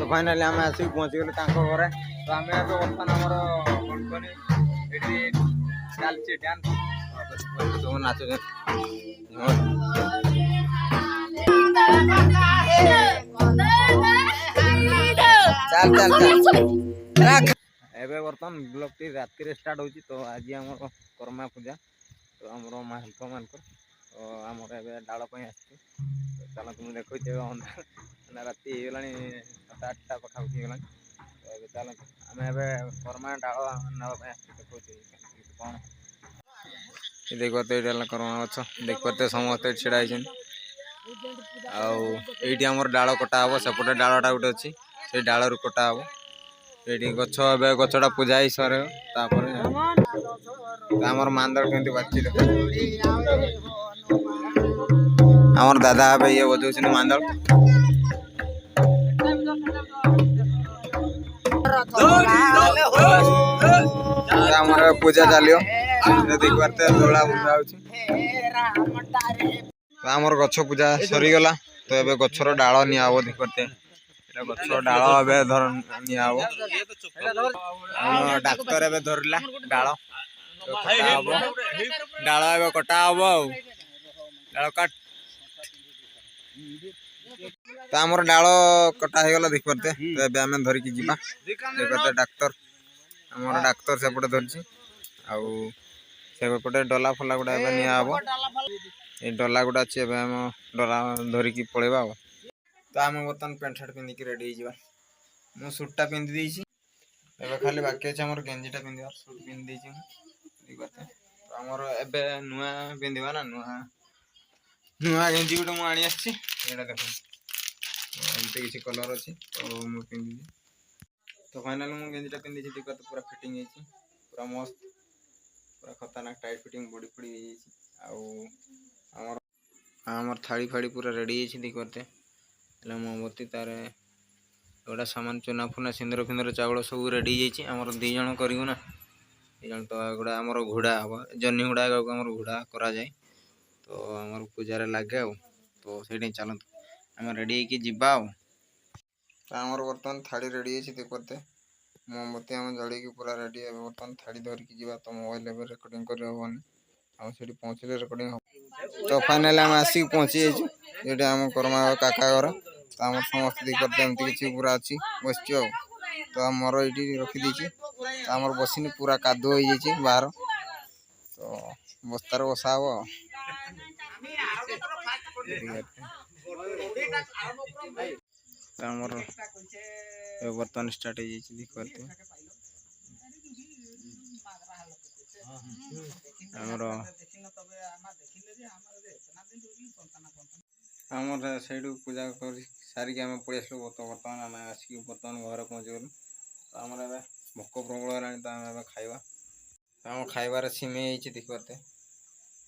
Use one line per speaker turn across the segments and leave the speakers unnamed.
तो फाइनाली आम आसिक पहुँची गले घरे तो आम बर्तमान आमर चलती डांस सब नाच चल चल चल एबे बर्तमान ब्लॉग टी रात स्टार्ट होची तो आज आमर कर्मा पूजा तो आमर मानक मानक तो आमर ए डाल आसती चल तुम देखते अंधार राति होगा 7-8 पखा उठीगला तो चल आम कर्मा डाल नापी देखते कौन देखते ये कर्मा गच देखते समस्त छिड़ा आईटी आमर डाल कटा हम सेपटे डालटा गोटे अच्छी से डाल रू कटा हम ये गच गचटा पूजा ही सर आमर मांदर केमती बाची आमर दादा हे ये बजाऊँ मांदल आमर पूजा चलियो देख पारे दोला बुझा आमर गछ पूजा सरीगला तो ये गचर डाल निया देख पारे गचर डाल धर निया डाक्तर ए धरला डाल डाल कटा हम डाल काट तो आमर डाल कटा हो गला देख पारे तो आम धरिकी जीवा देख पारे डाक्तर आमर डाक्तर सेपटे धरची आउपटे डला फला गुड़ा निया हम ये डला गुड़ा अच्छी आम डला धरिकी पलैबा तो आम बर्तमान पैंट सार्ट पिंधिक रेडी हो मु सुटा पिंधि देसी एबे खाली बाकी अच्छे आम गेंजीटा पिंधार सुट पिंधि तो आमर एबे नुआ पिंधा ना नुआ नुआ गेंजी गोटे मुझे आनी देख एमती किसी कलर अच्छी तो मुझे पिंधि तो फाइनाल मुझे गेंजीटा पिंधि देख पूरा फिटिंग पूरा मस्त पूरा खतरनाक टाइट फिटिंग बॉडी फड़ी आमर आमर थाली फाड़ी पूरा रेडी देख पारे मोमबत्ती तार गोटा सामान चुना फुना सिंदूर फिंदूर चावल सब रेडी आमर दीज करूँ ना दीज तो गोटा आमर घोड़ा हम जन्नी घोड़ा आमर घोड़ा करा जाए तो आमर पूजा लगे तो से चलते आम रेडी होगा आमर बर्तमान थाली रेडी देख पारे मोमबत्ती आम जल पूरा रेडी बर्तमान थाली धरिकी जा तो मोबाइल रेकर्डिंग कर से पहुँचले रेकर्डिंग हम तो फाइनाली आम आसिक पहुँची ये आम कर्मा काका घर तो आम समस्त देख पारे एमती किसी पूरा अच्छी बस तो आमर ये रखीदे तो आमर बसनी पूरा कादु हो बाहर तो बस्तार बसा हम आमर बर्तमान स्टार्ट हो देख पारे आमर आमर से पूजा कर सारिक आम पड़े आसलु तो बर्तमान आम आसिक बर्तमान घर पहुँच गलु तो आमर ए भोक प्रबल है तो आम खाइबा तो आम खाइबार सिमेई देख पारे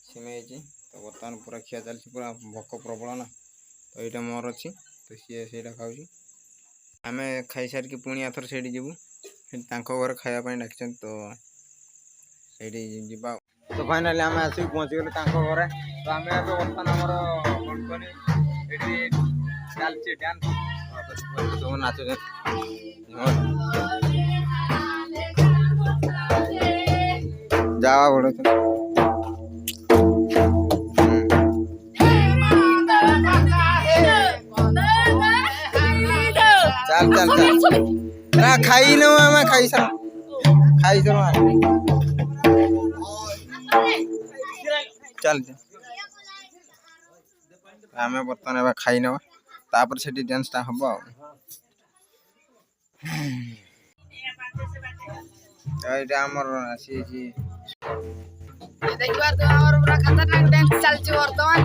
सिमेई तो बर्तमान पूरा खिया चलती पूरा भोक प्रबल ना तो यहाँ मोर अच्छी तो सी से खाऊ आम खाई सारिक पुणी आथर से जीवु घर खायापी डाक तो से तो फाइनाली आम आसिक पहुँची गले घरे तो आम बर्तमान आमर चलती डांस सब नाच जावा बड़े चल चल चल खाई न आम खाई चल आम बर्तमान खाई ना तापर से डांसटा हम आमर आसी
देखिए तो और पूरा खतरनाक डांस चलची बर्तमान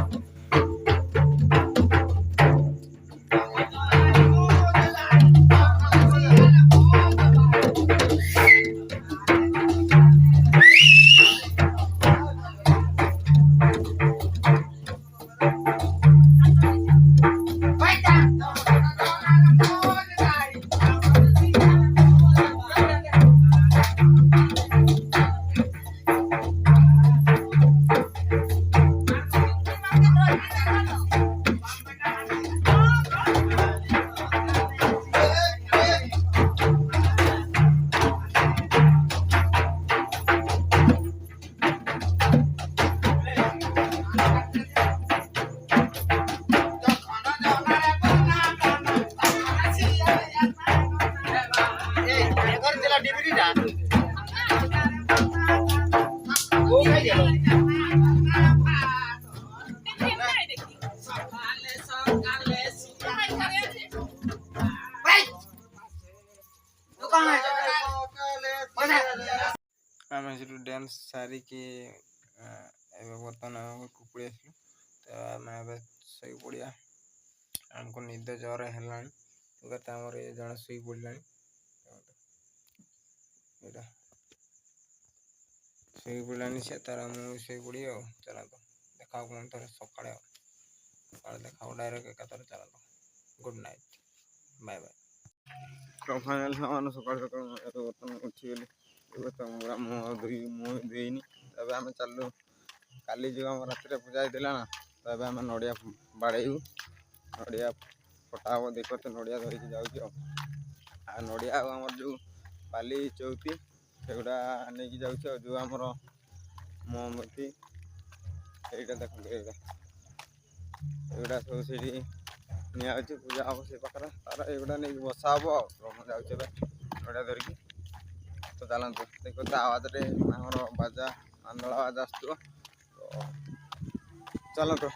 ଡ୍ୟାନ୍ସ ସାରିକି ଏବେ ବର୍ତ୍ତମାନ ଆମେ କୁକୁଡ଼ି ଆସିଲୁ ତ ଆମେ ଏବେ ଶୋଇ ପଡ଼ିବା। ଆମକୁ ନିଦ ଜୋର ହେଲାଣି କେତେ ଆମର ଏ ଜଣେ ଶୋଇ ପଡ଼ିଲାଣି ଏଇଟା ଶୋଇ ପଡ଼ିଲାଣି ସେ ତାର ମୁଁ ଶୋଇ ପଡ଼ି ଆଉ ଚାଲନ୍ତୁ ଦେଖାଉ ପୁଣି ଥରେ ସକାଳେ ଆଉ ସକାଳେ ଦେଖାଉ ଡାଇରେକ୍ଟ ଏକାଥରେ ଚାଲନ୍ତୁ ଗୁଡ୍ ନାଇଟ୍ ବାଏ ବାଏ। ତ ଫାଇନାଲ୍ ସେମାନେ ସକାଳୁ ସକାଳୁ ଏବେ ବର୍ତ୍ତମାନ ଉଠିଗଲି ଏବେ ତ ମୁହଁ ଧୋଇନି ଏବେ ଆମେ ଚାଲୁ କାଲି ଯେଉଁ ଆମ ରାତିରେ ପୂଜା ହେଇଥିଲା ନା ତ ଏବେ ଆମେ ନଡ଼ିଆ ବାଡ଼େଇବୁ ନଡ଼ିଆ ଫଟା ହେବ ଦେଖତେ ନଡ଼ିଆ ଧରିକି ଯାଉଛି ଆଉ ନଡ଼ିଆ ଆଉ ଆମର ଯେଉଁ ବାଲି ଚଉତି ସେଗୁଡ଼ା ନେଇକି ଯାଉଛି ଆଉ ଯେଉଁ ଆମର ମହମବତୀ ସେଇଟା ଦେଖନ୍ତୁ ଏଗୁଡ଼ା ସବୁ ସେଇଠି ନିଆଯାଉଛି ପୂଜା ହେବ ସେଇ ପାଖରେ ତାର ଏଗୁଡ଼ା ନେଇକି ବସା ହେବ ଆଉ ମୁଁ ଯାଉଛି ଏବେ ନଡ଼ିଆ ଧରିକି ତ ଚାଲନ୍ତୁ ଦେଖନ୍ତୁ ଆୱାଜରେ ଆମର ବାଜା ଆନ୍ଦୋଳନ ଆୱାଜ ଆସୁଥିବ ତ ଚାଲନ୍ତୁ।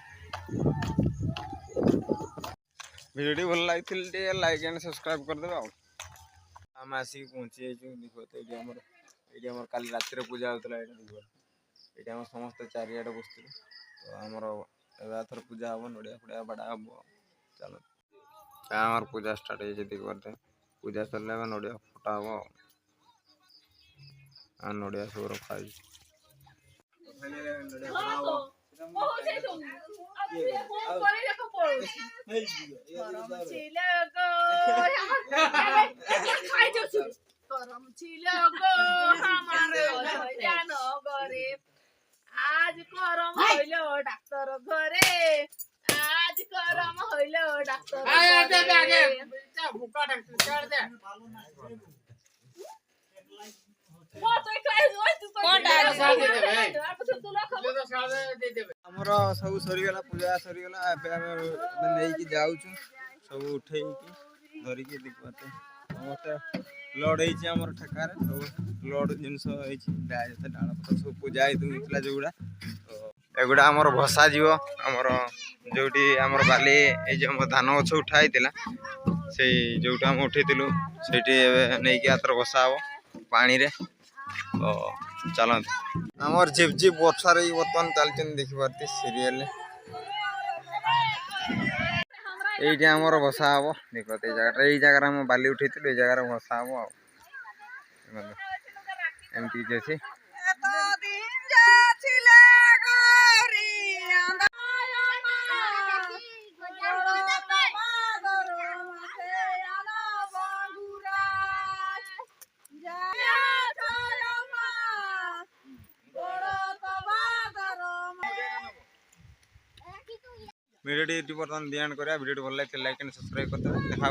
ଭିଡ଼ିଓଟି ଭଲ ଲାଗିଥିଲେ ଟିକେ ଲାଇକ୍ ଆଣ୍ଡ ସବସ୍କ୍ରାଇବ୍ କରିଦେବେ ଆଉ ଆମେ ଆସିକି ପହଞ୍ଚି ଯାଇଛୁ ଏଇଠି ଆମର କାଲି ରାତିରେ ପୂଜା ହେଉଥିଲା ଏଇଠି ଆମର ସମସ୍ତେ ଚାରିଆଡ଼େ ବସିଥିଲୁ ତ ଆମର ଏବେ ଏଥର ପୂଜା ହେବ ନଡ଼ିଆ ଫଡ଼ିଆ ବାଡ଼ା ହେବ ଚାଲନ୍ତୁ ଆମର ପୂଜା ଷ୍ଟାର୍ଟ ହେଇଛି ଦେଖିପାରୁଥିବେ ପୂଜା ସରିଲେ ଆମେ ନଡ଼ିଆ ଫଟା ହେବ ଆଉ ନଡ଼ିଆ ସବୁ ରଖା ହେଇଛି
आज करम हईल डाक्तर घरे आज करम हईल डाक्तर
ଆମର ସବୁ ସରିଗଲା ପୂଜା ସରିଗଲା ଏବେ ଆମେ ନେଇକି ଯାଉଛୁ ସବୁ ଉଠେଇକି ଧରିକି ଦେଖିପାରୁଛୁ ସମସ୍ତେ ଲୋଡ଼ ହେଇଛି ଆମର ଠେକାରେ ସବୁ ଲୋଡ଼ ଜିନିଷ ହେଇଛି ଯେତେ ଡାଳପତ୍ର ସବୁ ପୂଜା ହେଇଥିଲା ଯେଉଁଗୁଡ଼ା ଏଗୁଡ଼ା ଆମର ଭସା ଯିବ ଆମର ଯେଉଁଠି ଆମର ବାଲି ଏଇ ଯେଉଁ ଆମର ଧାନ ଗଛ ଉଠା ହେଇଥିଲା ସେଇ ଯେଉଁଠୁ ଆମେ ଉଠେଇଥିଲୁ ସେଇଠି ଏବେ ନେଇକି ଆଥର ଭସା ହେବ ପାଣିରେ ତ ଚାଲନ୍ତୁ ଆମର ଝିପ୍ ଝିପ୍ ବର୍ଷାରେ ବର୍ତ୍ତମାନ ଚାଲିଛନ୍ତି ଦେଖିପାରୁଥିବେ ସିରିଏଲରେ ଏଇଠି ଆମର ଭସା ହେବ ଦେଖିପାରୁଥିବେ ଏଇ ଜାଗାରେ ଆମେ ବାଲି ଉଠେଇଥିଲୁ ଏଇ ଜାଗାରେ ଭସା ହେବ ଆଉ ଏମିତି କିଛି ଅଛି ভিডিওটি এটি বর্তমান ধ্যান করে ভিডিওটি ভালো লাগলে লাইক এন্ড সাবস্ক্রাইব করতে হবে দেখা